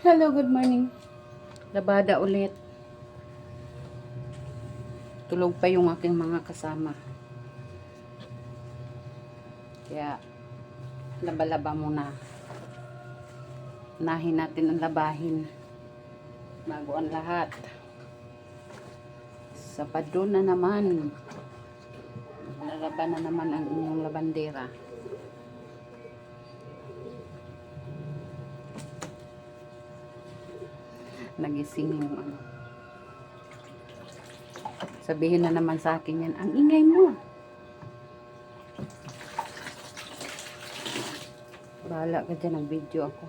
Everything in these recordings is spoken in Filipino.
Hello, good morning. Labada ulit. Tulog pa yung aking mga kasama. Kaya, laba-laba muna. Unahin natin ang labahin. Bago ang lahat. Sabado na naman. Lalaba na naman ang inyong labandera. Nagising yung ano. Sabihin na naman sa akin yan, ang ingay mo. Bahala ka dyan, ang video ako.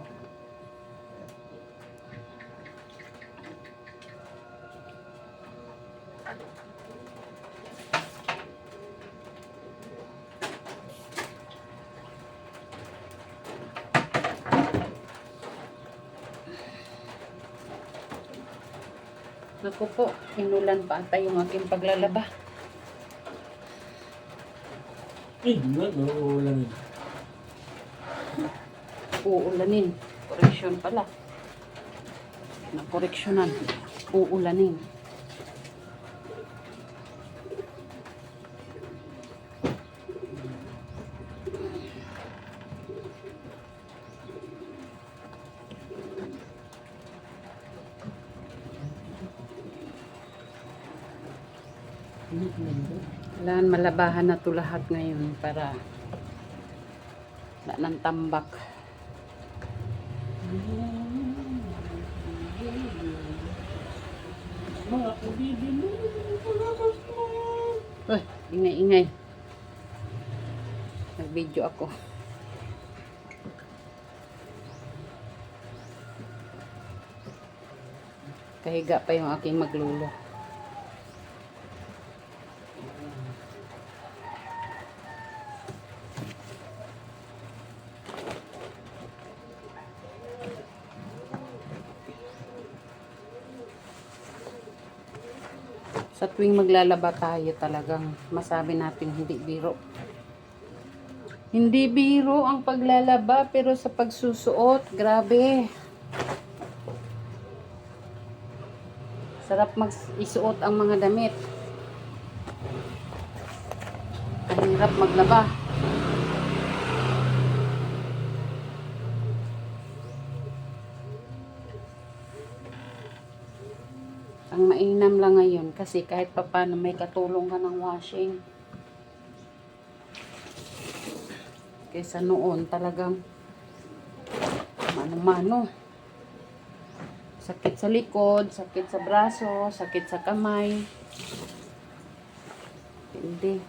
Naku po, inulan pa ata yung aking paglalaba. Uulanin. Uulanin. Correction pala. Na-correctionan. Uulanin. Kailangan malabahan na to lahat ngayon para wala ng tambak. Uy, ingay-ingay. Nag-video ako. Kahiga pa yung aking maglulo. Sa tuwing maglalaba tayo talagang masabi natin hindi biro. Hindi biro ang paglalaba pero sa pagsusuot, grabe. Sarap isuot ang mga damit. Ang hirap maglaba. Ang mainam lang ngayon kasi kahit papano may katulong ka ng washing. Kaysa noon talagang mano-mano. Sakit sa likod, sakit sa braso, sakit sa kamay. Hindi.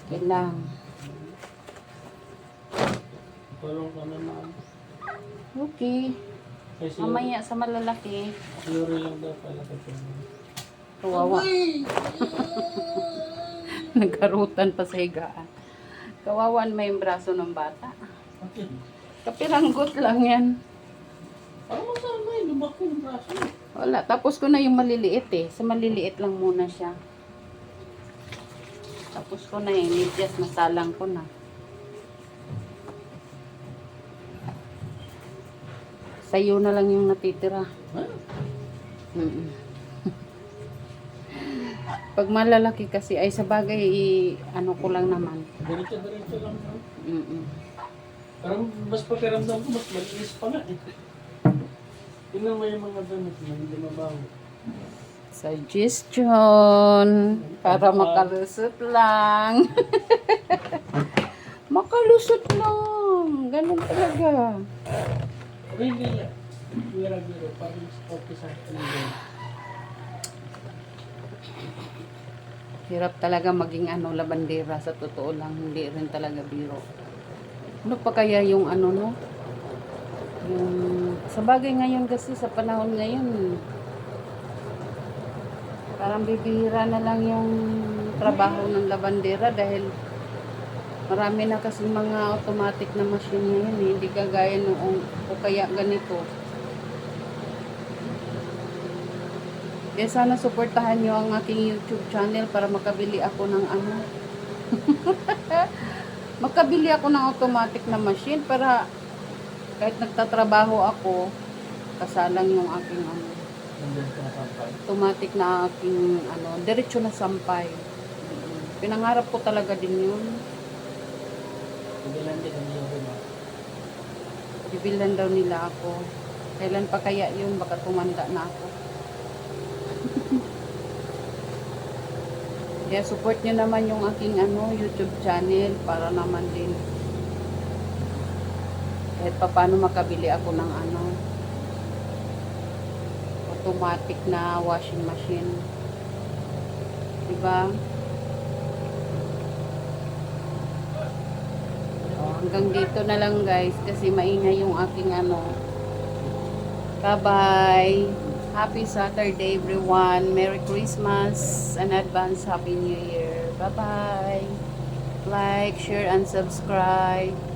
Kailang. Tulong ka naman. Okay. Mamaya sa malalaki. Yuri lang daw pala ka. Kawawa. Nagkarutan pa sa higaan. Kawawan may braso ng bata. Okay. Kapiranggot lang yan. Parang masama eh. Lumaki yung braso. Wala. Tapos ko na yung maliliit eh. Sa maliliit lang muna siya. Tapos ko na yung medyas. Nasalang ko na. Sayo na lang yung natitira. Huh? Pag malalaki kasi ay sa bagay ano ko lang naman. Diretso lang. Parang mas pakiramdam ko, mas malinis pa nga eh. Tingnan mo yung mga damit na hindi mabaho. Suggestion. Para makalusot lang. Makalusot lang. Ganun talaga. Really, biro. Parang okay sa akin. Hirap talaga maging labandera sa totoo lang. Hindi rin talaga biro. Ano pa kaya yung no? Yung, sa bagay ngayon kasi, sa panahon ngayon, parang bibihira na lang yung trabaho ng labandera dahil marami na kasi mga automatic na machine ngayon eh. Hindi kagaya noong o kaya ganito. Kaya sana suportahan nyo ang aking YouTube channel para makabili ako ng ano. Makabili ako ng automatic na machine para kahit nagtatrabaho ako, kasalang yung aking ano, Nandiyan ka nakampay. automatic na aking ano, diretso na sampay. Pinangarap ko talaga din yun. Hindi lang din ang iyo rin. Bibilan daw nila ako. Kailan pa kaya yun? Baka tumanda na ako. Kaya support nyo naman yung aking ano, YouTube channel para naman din kahit pa paano makabili ako ng ano, automatic na washing machine. Diba? Hanggang dito na lang guys kasi maingay yung aking ano. Bye-bye. Happy Saturday everyone. Merry Christmas and advance Happy New Year. Bye-bye. Like, share, and subscribe.